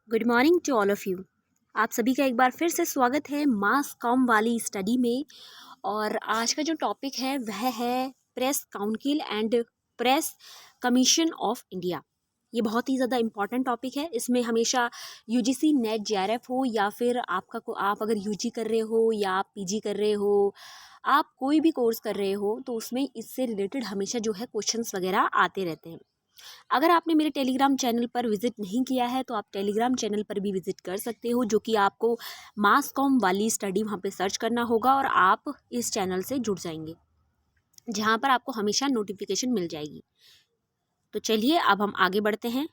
Good morning to all of you. आप सभी का एक बार फिर से स्वागत है मास कॉम वाली स्टडी में। और आज का जो टॉपिक है वह है press council and press commission of India. ये बहुत ही ज़्यादा इम्पॉर्टेंट टॉपिक है। इसमें हमेशा यूजीसी नेट जेआरएफ हो या फिर आप अगर यूजी कर रहे हो या आप पीजी कर रहे हो, आप कोई भी कोर्स कर रहे हो तो उसमें इससे रिलेटेड हमेशा जो है क्वेश्चंस वगैरह आते रहते हैं। अगर आपने मेरे टेलीग्राम चैनल पर विजिट नहीं किया है तो आप टेलीग्राम चैनल पर भी विजिट कर सकते हो, जो कि आपको मास कॉम वाली स्टडी वहाँ पे सर्च करना होगा और आप इस चैनल से जुड़ जाएंगे, जहाँ पर आपको हमेशा नोटिफिकेशन मिल जाएगी। तो चलिए अब हम आगे बढ़ते हैं।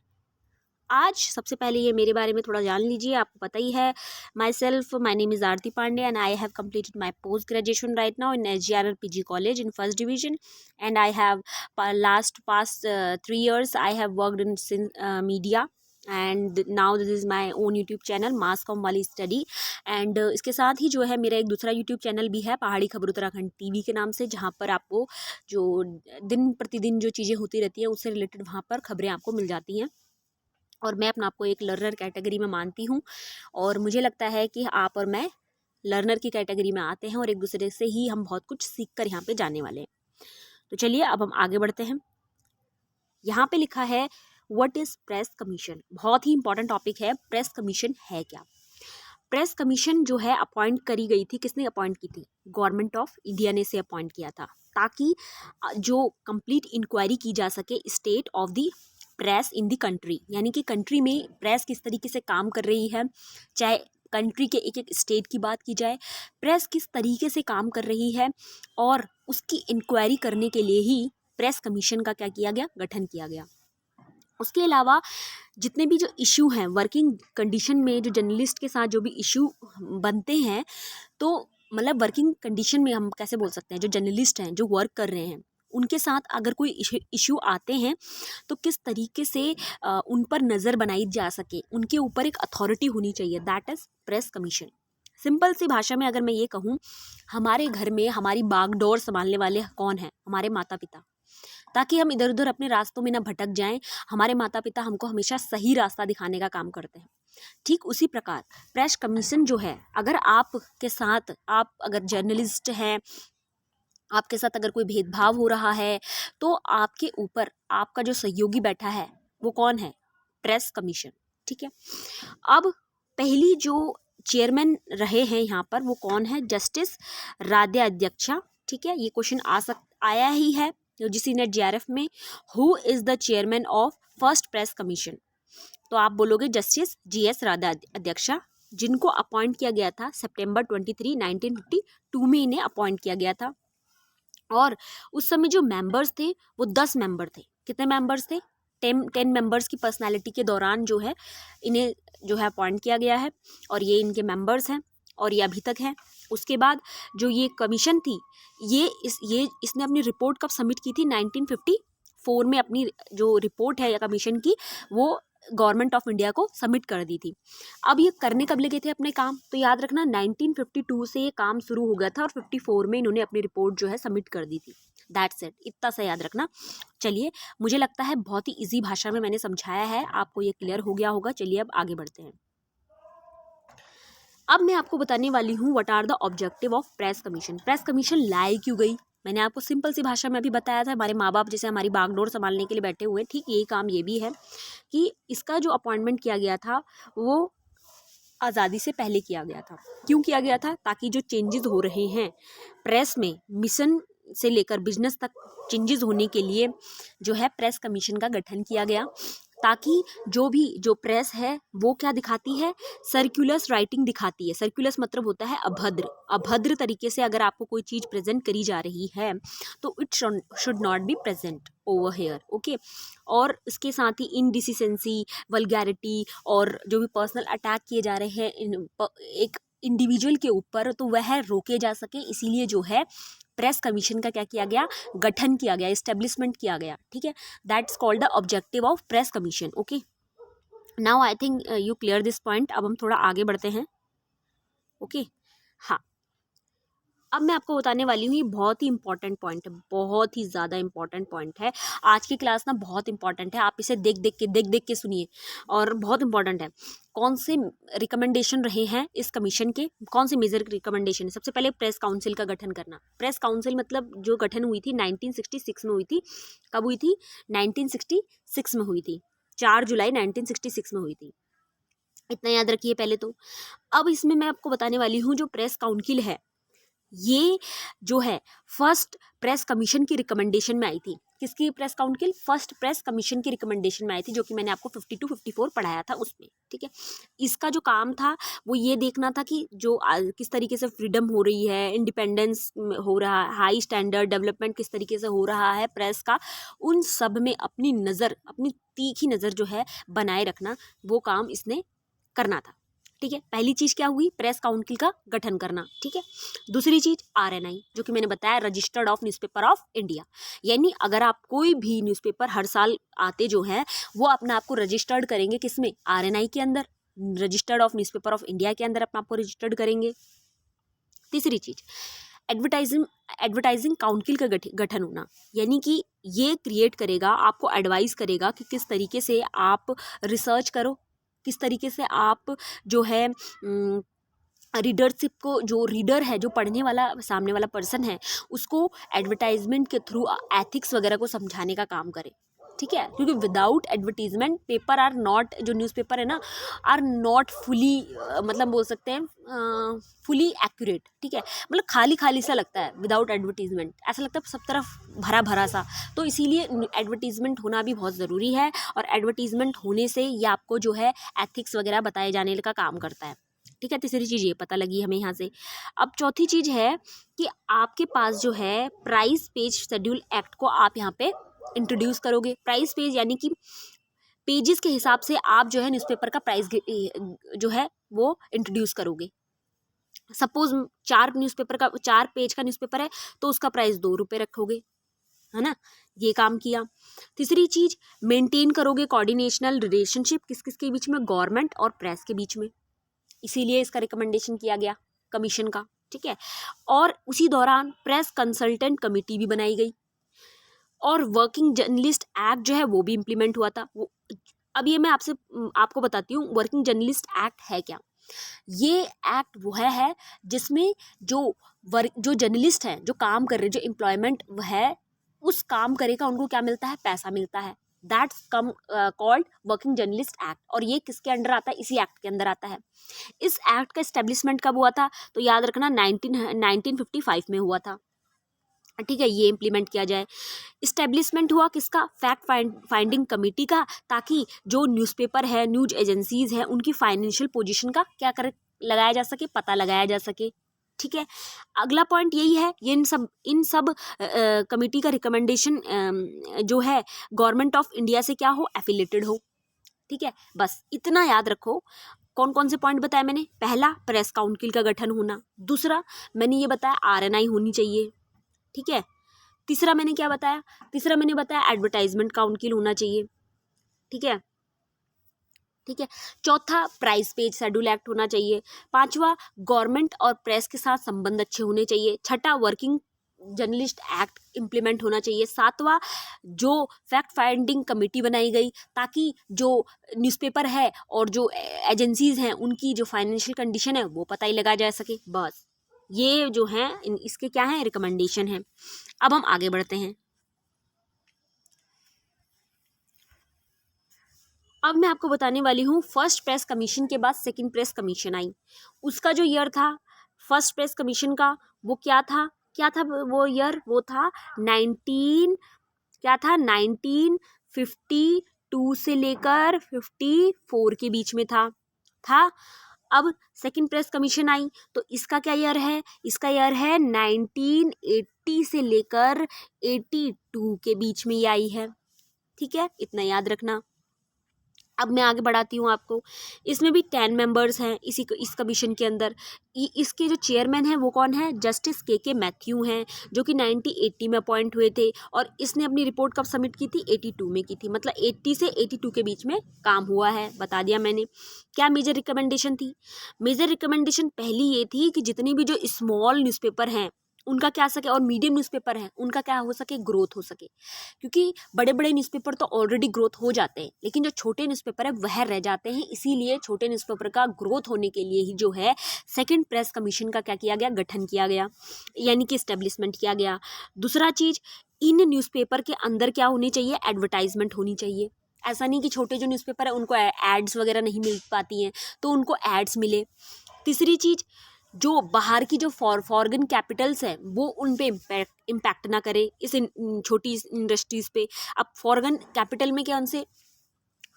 आज सबसे पहले ये मेरे बारे में थोड़ा जान लीजिए। आपको पता ही है, my name is Aarti Pandey and I have completed my post graduation right now in SGRL PG College in first division, and I have past 3 years I have worked in media, and now this is my own YouTube channel mass com वाली study. And इसके साथ ही जो है मेरा एक दूसरा YouTube channel भी है, पहाड़ी खबर उत्तराखंड टीवी के नाम से, जहाँ पर आपको जो दिन प्रतिदिन जो चीज़ें होती रहती हैं उससे रिलेटेड वहाँ पर खबरें आपको मिल जाती हैं। और मैं अपने आप को एक लर्नर कैटेगरी में मानती हूँ और मुझे लगता है कि आप और मैं लर्नर की कैटेगरी में आते हैं और एक दूसरे से ही हम बहुत कुछ सीख कर यहाँ पे जाने वाले हैं। तो चलिए अब हम आगे बढ़ते हैं। यहाँ पे लिखा है व्हाट इज़ प्रेस कमीशन। बहुत ही इंपॉर्टेंट टॉपिक है। प्रेस कमीशन है क्या? प्रेस कमीशन जो है अपॉइंट करी गई थी। किसने अपॉइंट की थी? गवर्नमेंट ऑफ इंडिया ने से अपॉइंट किया था, ताकि जो कंप्लीट इंक्वायरी की जा सके state of the press in the country, यानी कि कंट्री में प्रेस किस तरीके से काम कर रही है, चाहे कंट्री के एक एक स्टेट की बात की जाए, प्रेस किस तरीके से काम कर रही है, और उसकी इंक्वायरी करने के लिए ही प्रेस कमीशन का क्या किया गया? गठन किया गया। उसके अलावा जितने भी जो इशू हैं वर्किंग कंडीशन में, जो जर्नलिस्ट के साथ जो भी इशू बनते हैं, तो मतलब वर्किंग कंडीशन में हम कैसे बोल सकते हैं, जो जर्नलिस्ट हैं जो वर्क कर रहे हैं उनके साथ अगर कोई इशू आते हैं तो किस तरीके से उन पर नज़र बनाई जा सके, उनके ऊपर एक अथॉरिटी होनी चाहिए, that is press commission. Simple सी भाषा में अगर मैं ये कहूँ, हमारे घर में हमारी बागडोर संभालने वाले कौन हैं? हमारे माता पिता, ताकि हम इधर उधर अपने रास्तों में ना भटक जाएं। हमारे माता पिता हमको हमेशा सही रास्ता दिखाने का काम करते हैं। ठीक उसी प्रकार प्रेस कमीशन जो है, अगर आपके साथ, आप अगर जर्नलिस्ट हैं, आपके साथ अगर कोई भेदभाव हो रहा है, तो आपके ऊपर आपका जो सहयोगी बैठा है वो कौन है? Press commission. ठीक है। अब पहली जो चेयरमैन रहे हैं यहाँ पर वो कौन है? जस्टिस राध्या अध्यक्षा। ठीक है, ये क्वेश्चन आया ही है यूजीसी नेट जेआरएफ में। Who is the chairman of first press commission? तो आप बोलोगे जस्टिस जीएस राधा अध्यक्षा, जिनको अपॉइंट किया गया था सितंबर 23, 1952 में इन्हें अपॉइंट किया गया था। और उस समय जो मेंबर्स थे वो 10 मेंबर थे। कितने मेंबर्स थे? 10 मेंबर्स की पर्सनालिटी के दौरान जो है इन्हें जो है अपॉइंट किया गया है, और ये इनके मेंबर्स हैं और ये अभी तक हैं। उसके बाद जो ये कमीशन थी, इसने अपनी रिपोर्ट कब सबमिट की थी? 1954 में अपनी जो रिपोर्ट है या कमीशन की, वो गवर्नमेंट ऑफ इंडिया को सबमिट कर दी थी। अब ये करने कब लगे थे अपने काम? तो याद रखना 1952 से ये काम शुरू हो गया था और 54 में इन्होंने अपनी रिपोर्ट जो है सबमिट कर दी थी। दैट्स इट, इतना सा याद रखना। चलिए, मुझे लगता है बहुत ही इजी भाषा में मैंने समझाया है, आपको ये क्लियर हो गया होगा। चलिए अब आगे बढ़ते हैं। अब मैं आपको बताने वाली हूँ what are the objective of press commission. Press commission लाई क्यों गई? मैंने आपको सिंपल सी भाषा में अभी बताया था। हमारे माँ बाप जैसे हमारी बागडोर संभालने के लिए बैठे हुए हैं, ठीक यही काम ये भी है कि इसका जो अपॉइंटमेंट किया गया था वो आज़ादी से पहले किया गया था। क्यों किया गया था? ताकि जो चेंजेस हो रहे हैं प्रेस में, मिशन से लेकर बिजनेस तक चेंजेस होने के लिए जो है प्रेस कमीशन का गठन किया गया, ताकि जो प्रेस है वो क्या दिखाती है? सर्कुलस राइटिंग दिखाती है। सर्कुलस मतलब होता है अभद्र तरीके से अगर आपको कोई चीज़ प्रेजेंट करी जा रही है तो it should not be present over here. Okay. और इसके साथ ही इनडिसिसेंसी, वल्गैरिटी और जो भी पर्सनल अटैक किए जा रहे हैं एक इंडिविजुअल के ऊपर, तो वह रोके जा सके, इसीलिए जो है प्रेस कमीशन का क्या किया गया? गठन किया गया, एस्टेब्लिशमेंट किया गया। ठीक है, that's called the objective of press commission. Okay, now I think you clear this point. अब हम थोड़ा आगे बढ़ते हैं। ओके हाँ, अब मैं आपको बताने वाली हूँ, ये बहुत ही इंपॉर्टेंट पॉइंट है, बहुत ही ज़्यादा इंपॉर्टेंट पॉइंट है। आज की क्लास ना बहुत इंपॉर्टेंट है, आप इसे देख देख के सुनिए और बहुत इंपॉर्टेंट है। कौन से रिकमेंडेशन रहे हैं इस कमीशन के, कौन से मेजर रिकमेंडेशन है? सबसे पहले प्रेस काउंसिल का गठन करना। प्रेस काउंसिल मतलब जो गठन हुई थी 1966 में हुई थी। कब हुई थी? 1966 में हुई थी, 4 जुलाई 1966 में हुई थी। इतना याद रखिए पहले तो। अब इसमें मैं आपको बताने वाली हूँ, जो प्रेस काउंसिल है ये जो है फर्स्ट प्रेस कमीशन की रिकमेंडेशन में आई थी। किसकी press council? First press commission की रिकमेंडेशन में आई थी, जो कि मैंने आपको 52 54 पढ़ाया था उसमें, ठीक है। इसका जो काम था वो ये देखना था कि जो किस तरीके से फ्रीडम हो रही है, इंडिपेंडेंस हो रहा है, हाई स्टैंडर्ड डेवलपमेंट किस तरीके से हो रहा है प्रेस का, उन सब में अपनी नज़र, अपनी तीखी नज़र जो है बनाए रखना, वो काम इसने करना था, ठीक है। पहली चीज क्या हुई? प्रेस काउंसिल का गठन करना, ठीक है। दूसरी चीज आरएनआई, जो कि मैंने बताया, registered of newspaper of India, यानी अगर आप कोई भी न्यूज़पेपर हर साल आते जो हैं वो अपने आप को रजिस्टर्ड करेंगे, किसमें? आरएनआई के अंदर, registered of newspaper of India के अंदर अपने आप को रजिस्टर्ड करेंगे। तीसरी चीज एडवर्टाइजिंग काउंसिल का गठन होना, यानी कि ये क्रिएट करेगा, आपको एडवाइस करेगा कि किस तरीके से आप रिसर्च करो, किस तरीके से आप जो है रीडरशिप को, जो रीडर है, जो पढ़ने वाला सामने वाला पर्सन है, उसको एडवर्टाइजमेंट के थ्रू एथिक्स वगैरह को समझाने का काम करे, ठीक है। क्योंकि without advertisement paper are not, जो न्यूज़पेपर है ना, आर नॉट फुली, मतलब बोल सकते हैं फुली एक्यूरेट, ठीक है। मतलब खाली खाली सा लगता है विदाउट एडवर्टीजमेंट, ऐसा लगता है सब तरफ भरा भरा सा। तो इसीलिए एडवर्टीजमेंट होना भी बहुत ज़रूरी है, और एडवर्टीजमेंट होने से ये आपको जो है एथिक्स वगैरह बताए जाने का काम करता है, ठीक है। तीसरी चीज़ ये पता लगी हमें यहाँ से। अब चौथी चीज़ है कि आपके पास जो है प्राइस पेज शेड्यूल एक्ट को आप यहाँ पे इंट्रोड्यूस करोगे। प्राइस पेज यानी कि पेजेस के हिसाब से आप जो है न्यूज़पेपर का प्राइस जो है वो इंट्रोड्यूस करोगे। सपोज 4 पेज का न्यूज़पेपर है तो उसका प्राइस 2 रुपये रखोगे, है ना। ये काम किया। तीसरी चीज, मेंटेन करोगे कोऑर्डिनेशनल रिलेशनशिप किस किस के बीच में? गवर्नमेंट और प्रेस के बीच में, इसीलिए इसका रिकमेंडेशन किया गया कमीशन का, ठीक है। और उसी दौरान प्रेस कंसल्टेंट कमेटी भी बनाई गई, और वर्किंग जर्नलिस्ट एक्ट जो है वो भी इम्प्लीमेंट हुआ था। वो अब ये मैं आपको बताती हूँ, वर्किंग जर्नलिस्ट एक्ट है क्या। ये एक्ट वो है जिसमें जो जर्नलिस्ट हैं, जो काम कर रहे हैं, जो एम्प्लॉयमेंट है, उस काम करे का उनको क्या मिलता है? पैसा मिलता है। That's called working journalist act, और ये किसके अंडर आता है? इसी एक्ट के अंदर आता है। इस एक्ट का एस्टेब्लिशमेंट कब हुआ था? तो याद रखना 1955 में हुआ था, ठीक है। ये इम्प्लीमेंट किया जाए। इस्टेब्लिशमेंट हुआ किसका? फैक्ट फाइंडिंग कमेटी का, ताकि जो न्यूज़पेपर है, न्यूज एजेंसीज है, उनकी फाइनेंशियल पोजीशन का क्या कर लगाया जा सके, पता लगाया जा सके, ठीक है। अगला पॉइंट यही है, ये इन सब कमेटी का रिकमेंडेशन जो है गवर्नमेंट ऑफ इंडिया से क्या हो? एफिलेटेड हो, ठीक है। बस इतना याद रखो। कौन कौन से पॉइंट बताया मैंने? पहला, प्रेस काउंसिल का गठन होना। दूसरा मैंने ये बताया आरएनआई होनी चाहिए, ठीक है। तीसरा मैंने क्या बताया? तीसरा मैंने बताया एडवर्टाइजमेंट काउंसिल होना चाहिए, ठीक है, ठीक है। चौथा, प्राइस पेज शेड्यूल एक्ट होना चाहिए। पांचवा, गवर्नमेंट और प्रेस के साथ संबंध अच्छे होने चाहिए। छठा, वर्किंग जर्नलिस्ट एक्ट इम्प्लीमेंट होना चाहिए। सातवां, जो फैक्ट फाइंडिंग कमेटी बनाई गई, ताकि जो न्यूज़पेपर है और जो एजेंसीज हैं उनकी जो फाइनेंशियल कंडीशन है वो पता ही लगाया जा सके। बस ये जो हैं इसके क्या हैं? रिकमेंडेशन हैं। अब हम आगे बढ़ते हैं। अब मैं आपको बताने वाली हूँ, फर्स्ट प्रेस कमीशन के बाद सेकंड प्रेस कमीशन आई। उसका जो ईयर था फर्स्ट प्रेस कमीशन का, वो क्या था? वो ईयर? वो था 1952 से लेकर 54 के बीच में था। अब सेकंड प्रेस कमीशन आई तो इसका क्या ईयर है? इसका ईयर है 1980 से लेकर 82 के बीच में ये आई है, ठीक है। इतना याद रखना। अब मैं आगे बढ़ाती हूँ आपको। इसमें भी 10 मेंबर्स हैं इस कमीशन के अंदर। इसके जो चेयरमैन हैं वो कौन है? जस्टिस के मैथ्यू हैं, जो कि 1980 में अपॉइंट हुए थे, और इसने अपनी रिपोर्ट कब सबमिट की थी? 82 में की थी। मतलब 80 से 82 के बीच में काम हुआ है, बता दिया मैंने। क्या मेजर रिकमेंडेशन थी? मेजर रिकमेंडेशन पहली ये थी कि जितनी भी जो स्मॉल न्यूज़पेपर हैं, उनका क्या सके, और मीडियम न्यूज़पेपर है उनका क्या हो सके, ग्रोथ हो सके। क्योंकि बड़े बड़े न्यूज़पेपर तो ऑलरेडी ग्रोथ हो जाते हैं, लेकिन जो छोटे न्यूज़पेपर है वह रह जाते हैं। इसीलिए छोटे न्यूज़पेपर का ग्रोथ होने के लिए ही जो है सेकंड प्रेस कमीशन का क्या किया गया, गठन किया गया, यानी कि इस्टेब्लिशमेंट किया गया। दूसरा चीज़, इन न्यूज़पेपर के अंदर क्या होनी चाहिए, एडवर्टाइजमेंट होनी चाहिए। ऐसा नहीं कि छोटे जो न्यूज़पेपर है उनको एड्स वगैरह नहीं मिल पाती हैं, तो उनको एड्स मिले। तीसरी चीज़, जो बाहर की जो फॉरेन कैपिटल्स हैं वो उन पे इम्पैक्ट ना करे इस छोटी इंडस्ट्रीज़ पे। अब फॉरेन कैपिटल में क्या, उनसे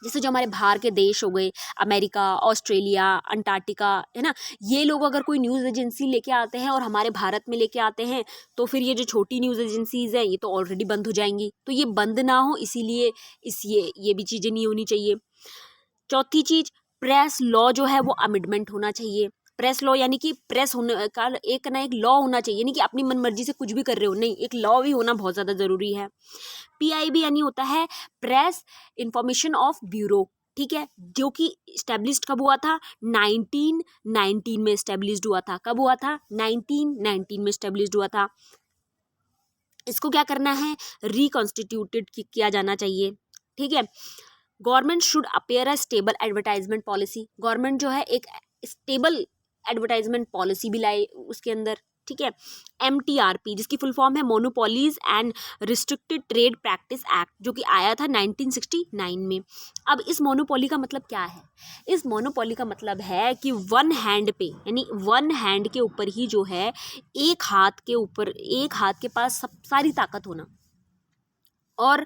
जैसे जो हमारे बाहर के देश हो गए, अमेरिका, ऑस्ट्रेलिया, अंटार्कटिका, है ना, ये लोग अगर कोई न्यूज़ एजेंसी लेके आते हैं और हमारे भारत में लेके आते हैं, तो फिर ये जो छोटी न्यूज़ एजेंसीज़ हैं ये तो ऑलरेडी बंद हो जाएंगी। तो ये बंद ना हो, इसीलिए ये भी चीज़ें नहीं होनी चाहिए। चौथी चीज़, प्रेस लॉ जो है वो अमेंडमेंट होना चाहिए। प्रेस लॉ यानी कि प्रेस होने का एक ना एक लॉ होना चाहिए, नहीं कि अपनी मनमर्जी से कुछ भी कर रहे हो, नहीं, एक लॉ भी होना बहुत ज़्यादा ज़रूरी है। PIB यानी होता है प्रेस इंफॉर्मेशन ऑफ ब्यूरो, ठीक है, जो कि इस्टेब्लिश्ड कब हुआ था, 1919 में इस्टेब्लिश्ड हुआ था। कब हुआ था, 1919 में इस्टेब्लिश्ड हुआ था। इसको क्या करना है, रिकॉन्स्टिट्यूटेड किया जाना चाहिए, ठीक है। Government should appear a stable advertisement policy, government जो है एक स्टेबल एडवर्टाइजमेंट पॉलिसी भी लाए उसके अंदर, ठीक है। MTRP जिसकी फुल फॉर्म है monopolies and restricted trade practice act, जो कि आया था 1969 में। अब इस मोनोपोली का मतलब क्या है, इस मोनोपोली का मतलब है कि वन हैंड पे, यानी वन हैंड के ऊपर ही जो है, एक हाथ के ऊपर, एक हाथ के पास सब सारी ताकत होना, और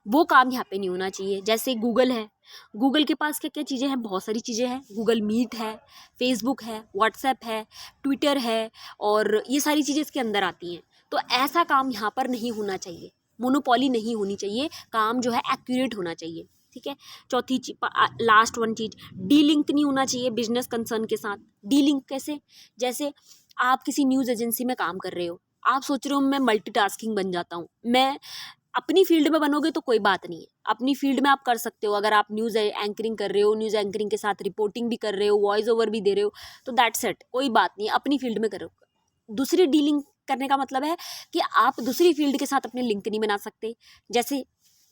वो काम यहाँ पे नहीं होना चाहिए। जैसे गूगल है, गूगल के पास क्या क्या चीज़ें हैं, बहुत सारी चीज़ें हैं, गूगल मीट है, फेसबुक है, व्हाट्सएप है, ट्विटर है, और ये सारी चीज़ें इसके अंदर आती हैं। तो ऐसा काम यहाँ पर नहीं होना चाहिए, मोनोपोली नहीं होनी चाहिए, काम जो है एक्यूरेट होना चाहिए, ठीक है। चौथी लास्ट वन चीज़, डीलिंक नहीं होना चाहिए बिजनेस कंसर्न के साथ। डीलिंक कैसे, जैसे आप किसी न्यूज़ एजेंसी में काम कर रहे हो, आप सोच रहे हो मैं मल्टीटास्किंग बन जाता हूँ, मैं अपनी फील्ड में बनोगे तो कोई बात नहीं है, अपनी फील्ड में आप कर सकते हो। अगर आप न्यूज़ एंकरिंग कर रहे हो, न्यूज़ एंकरिंग के साथ रिपोर्टिंग भी कर रहे हो, वॉइस ओवर भी दे रहे हो, तो दैट्स इट, कोई बात नहीं, अपनी फील्ड में करो। दूसरी डीलिंग करने का मतलब है कि आप दूसरी फील्ड के साथ अपने लिंक नहीं बना सकते। जैसे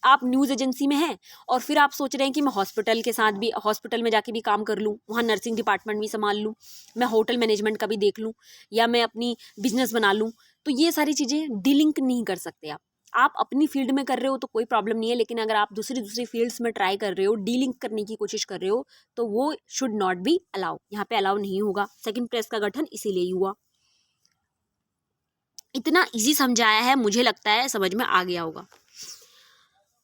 आप न्यूज़ एजेंसी में हैं और फिर आप सोच रहे हैं कि मैं हॉस्पिटल के साथ भी, हॉस्पिटल में जाके भी काम कर लूँ, वहाँ नर्सिंग डिपार्टमेंट भी संभाल लूँ, मैं होटल मैनेजमेंट का भी देख लूँ, या मैं अपनी बिजनेस बना लूँ, तो ये सारी चीज़ें डीलिंक नहीं कर सकते आप अपनी फील्ड में कर रहे हो तो कोई प्रॉब्लम नहीं है, लेकिन अगर आप दूसरी फील्ड्स में ट्राई कर रहे हो, डीलिंक करने की कोशिश कर रहे हो, तो वो शुड नॉट बी अलाउ, यहाँ पे अलाउ नहीं होगा। सेकंड प्रेस का गठन इसीलिए ही हुआ। इतना इजी समझाया है, मुझे लगता है समझ में आ गया होगा।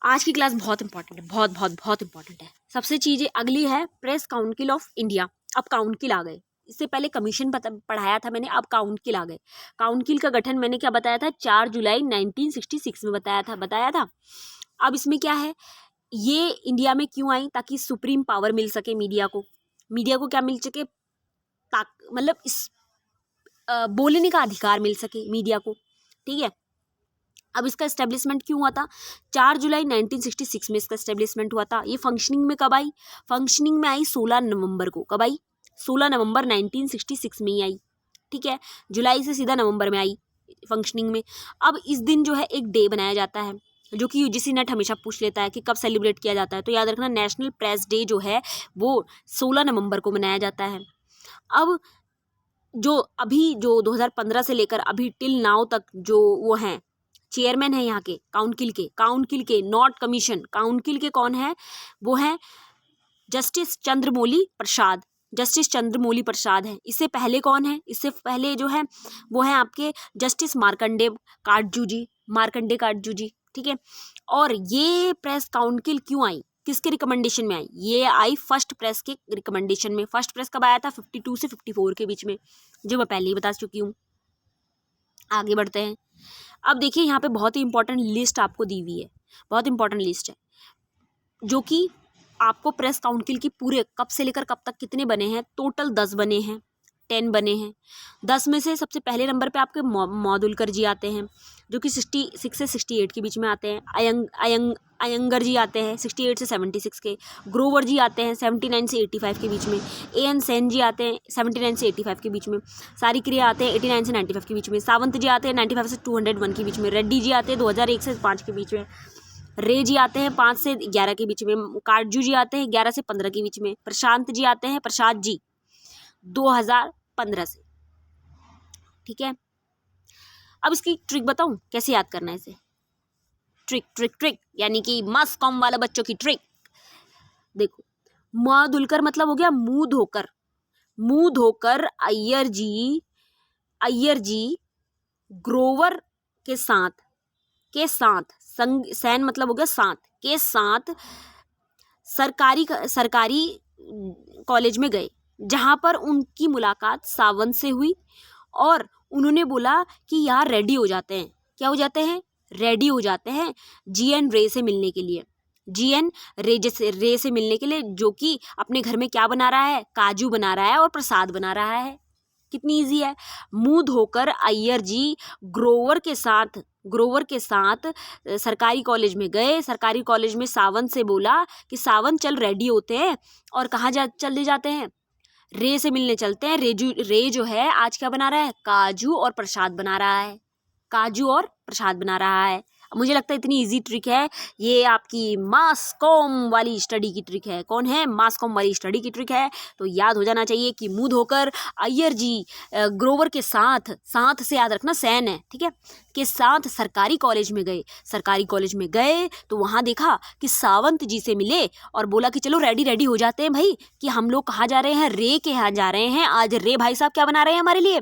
आज की क्लास बहुत इंपॉर्टेंट है, बहुत बहुत बहुत इंपॉर्टेंट है। सबसे चीज़ें अगली है प्रेस काउंसिल ऑफ इंडिया। अब काउंसिल आ गए, इससे पहले कमीशन पढ़ाया था मैंने, अब काउंसिल आ गए। काउंसिल का गठन मैंने क्या बताया था, 4 जुलाई 1966 में बताया था। अब इसमें क्या है, ये इंडिया में क्यों आई, ताकि सुप्रीम पावर मिल सके मीडिया को क्या मिल सके, मतलब इस बोलने का अधिकार मिल सके मीडिया को, ठीक है। अब इसका एस्टेब्लिशमेंट क्यों हुआ था, 4 जुलाई 1966 में इसका एस्टेब्लिशमेंट हुआ था। ये फंक्शनिंग में कब आई, फंक्शनिंग में आई 16 नवंबर को। कब आई, 16 नवंबर 1966 में ही आई, ठीक है। जुलाई से सीधा नवंबर में आई फंक्शनिंग में। अब इस दिन जो है एक डे बनाया जाता है, जो कि UGC नेट हमेशा पूछ लेता है कि कब सेलिब्रेट किया जाता है, तो याद रखना नेशनल प्रेस डे जो है वो 16 नवंबर को मनाया जाता है। अब जो 2015 से लेकर अभी टिल नाउ तक जो वो हैं चेयरमैन है यहाँ के काउंसिल के नॉट कमीशन, काउंसिल के कौन है, वो है जस्टिस चंद्रमौली प्रसाद है। इससे पहले कौन है, इससे पहले जो है वो है आपके जस्टिस मार्कंडे काटजू जी, ठीक है। और ये प्रेस काउंसिल क्यों आई, किसके रिकमेंडेशन में आई, ये आई फर्स्ट प्रेस के रिकमेंडेशन में। फर्स्ट प्रेस कब आया था, 52 से 54 के बीच में, जो मैं पहले ही बता चुकी हूँ। आगे बढ़ते हैं। अब देखिए यहाँ पे बहुत ही इंपॉर्टेंट लिस्ट आपको दी हुई है, बहुत इंपॉर्टेंट लिस्ट है, जो कि आपको प्रेस काउंसिल की पूरे कब से लेकर कब तक कितने बने हैं, टोटल 10 बने हैं, 10 बने हैं। 10 में से सबसे पहले नंबर पे आपके मौदुलकर जी आते हैं, जो कि 66 से 68 के बीच में आते हैं। अयंगर जी आते हैं 68 से 76 के, ग्रोवर जी आते हैं 79 से 85 के बीच में, एन सेन जी आते हैं 79 से 85 के बीच में, सारिक्रिया आते हैं 89 से 95 के बीच में, सावंत जी आते हैं 95 से 201 के बीच में, रेड्डी जी आते हैं 2001 से 5 के बीच में, रे जी आते हैं 5 से 11 के बीच में, काटजू जी आते हैं 11 से 15 के बीच में, प्रशांत जी आते हैं, प्रसाद जी 2015 से। ठीक है, अब इसकी ट्रिक बताऊं कैसे याद करना है इसे। ट्रिक ट्रिक ट्रिक यानी कि मास कॉम वाला बच्चों की ट्रिक। देखो, मुआदुलकर मतलब हो गया मुंह धोकर, मुंह धोकर अय्यर जी ग्रोवर के साथ संग, सैन मतलब हो गया साथ, के साथ सरकारी कॉलेज में गए, जहां पर उनकी मुलाकात सावंत से हुई और उन्होंने बोला कि यार रेडी हो जाते हैं। क्या हो जाते हैं? रेडी हो जाते हैं जीएन रे से मिलने के लिए, जीएन रे से मिलने के लिए, जो कि अपने घर में क्या बना रहा है? काजू बना रहा है और प्रसाद बना रहा है। कितनी इजी है। मुंह धोकर अय्यर जी ग्रोवर के साथ सरकारी कॉलेज में गए, सरकारी कॉलेज में सावंत से बोला कि सावंत चल रेडी होते हैं और कहाँ चले जाते हैं? रे से मिलने चलते हैं। रे जो है आज क्या बना रहा है? काजू और प्रसाद बना रहा है, काजू और प्रसाद बना रहा है। मुझे लगता है इतनी इजी ट्रिक है ये, आपकी मास कॉम वाली स्टडी की ट्रिक है। कौन है? मास कॉम वाली स्टडी की ट्रिक है। तो याद हो जाना चाहिए कि मुंह धोकर अय्यर जी ग्रोवर के साथ से याद रखना सैन है, ठीक है, के साथ सरकारी कॉलेज में गए। सरकारी कॉलेज में गए तो वहाँ देखा कि सावंत जी से मिले और बोला कि चलो रेडी हो जाते हैं भाई, कि हम लोग कहाँ जा रहे हैं? रे के यहाँ जा रहे हैं। आज रे भाई साहब क्या बना रहे हैं हमारे लिए?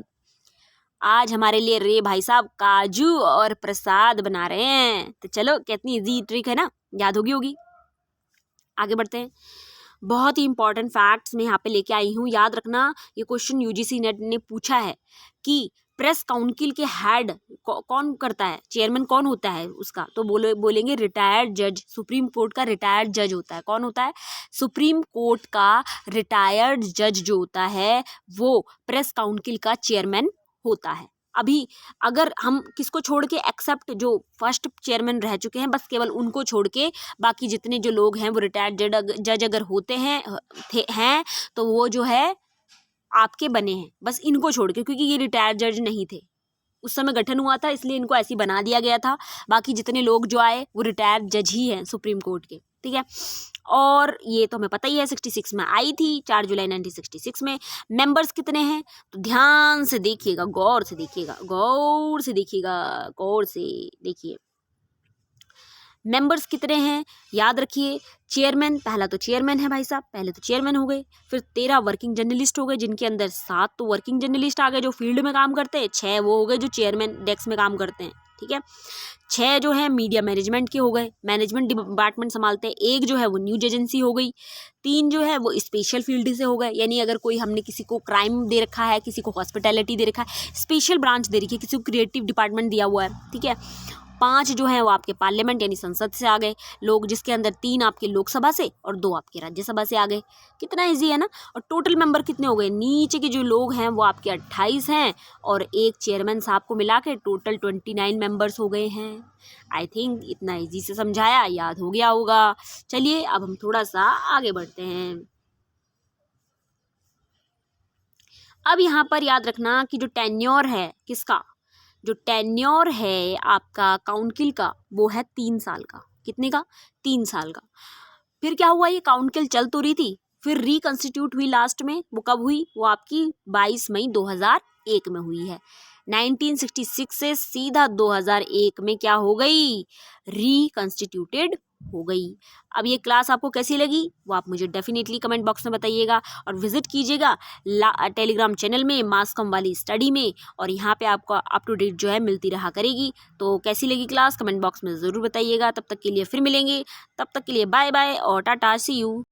आज हमारे लिए रे भाई साहब काजू और प्रसाद बना रहे हैं। तो चलो, कितनी इजी ट्रिक है ना, याद होगी। आगे बढ़ते हैं। बहुत ही इंपॉर्टेंट फैक्ट्स मैं यहाँ पे लेके आई हूँ, याद रखना। ये क्वेश्चन यूजीसी नेट ने पूछा है कि प्रेस काउंसिल के हेड कौन करता है, चेयरमैन कौन होता है उसका? तो बोलेंगे रिटायर्ड जज, सुप्रीम कोर्ट का रिटायर्ड जज होता है। कौन होता है? सुप्रीम कोर्ट का रिटायर्ड जज जो होता है वो प्रेस काउंसिल का चेयरमैन होता है। अभी अगर हम किसको छोड़ के, एक्सेप्ट जो फर्स्ट चेयरमैन रह चुके हैं, बस केवल उनको छोड़ के बाकी जितने जो लोग हैं वो रिटायर्ड जज अगर होते हैं तो वो जो है आपके बने हैं, बस इनको छोड़ के, क्योंकि ये रिटायर्ड जज नहीं थे। उस समय गठन हुआ था इसलिए इनको ऐसे बना दिया गया था। बाकी जितने लोग जो आए वो रिटायर्ड जज ही हैं सुप्रीम कोर्ट के, ठीक है। और ये तो हमें पता ही है 66 में आई थी, 4 जुलाई 1966 में। मेंबर्स कितने हैं? तो ध्यान से देखिएगा, गौर से देखिए मेंबर्स कितने हैं, याद रखिए। चेयरमैन, पहला तो चेयरमैन है भाई साहब, पहले तो चेयरमैन हो गए, फिर 13 वर्किंग जर्नलिस्ट हो गए, जिनके अंदर 7 तो वर्किंग जर्नलिस्ट आ गए जो फील्ड में काम करते हैं, 6 वो हो गए जो चेयरमैन डेस्क में काम करते हैं, ठीक है। 6 जो है मीडिया मैनेजमेंट के हो गए, मैनेजमेंट डिपार्टमेंट संभालते हैं। 1 जो है वो न्यूज एजेंसी हो गई। 3 जो है वो स्पेशल फील्ड से हो गए, यानी अगर कोई हमने किसी को क्राइम दे रखा है, किसी को हॉस्पिटैलिटी दे रखा है, स्पेशल ब्रांच दे रखी है, किसी को क्रिएटिव डिपार्टमेंट दिया हुआ है, ठीक है। 5 जो है वो आपके पार्लियामेंट यानी संसद से आ गए लोग, जिसके अंदर 3 आपके लोकसभा से और 2 आपके राज्यसभा से आ गए। कितना इजी है ना। और टोटल मेंबर कितने हो गए? नीचे के जो लोग हैं वो आपके 28 हैं और एक चेयरमैन साहब को मिला के टोटल 29 मेंबर्स हो गए हैं। आई थिंक इतना इजी से समझाया, याद हो गया होगा। चलिए अब हम थोड़ा सा आगे बढ़ते हैं। अब यहाँ पर याद रखना कि जो टेन्योर है किसका, जो टेन्योर है आपका काउंसिल का वो है 3 साल का। कितने का? 3 साल का। फिर क्या हुआ, ये काउंसिल चल तो रही थी, फिर रिकंस्टिट्यूट हुई लास्ट में। वो कब हुई? वो आपकी 22 मई 2001 में हुई है। 1966 से सीधा 2001 में क्या हो गई? रिकंस्टिट्यूटेड हो गई। अब ये क्लास आपको कैसी लगी वो आप मुझे डेफिनेटली कमेंट बॉक्स में बताइएगा और विजिट कीजिएगा टेलीग्राम चैनल में मास कॉम वाली स्टडी में, और यहाँ पे आपको अप टू डेट जो है मिलती रहा करेगी। तो कैसी लगी क्लास कमेंट बॉक्स में ज़रूर बताइएगा। तब तक के लिए फिर मिलेंगे, तब तक के लिए बाय बाय और टाटा, सी यू।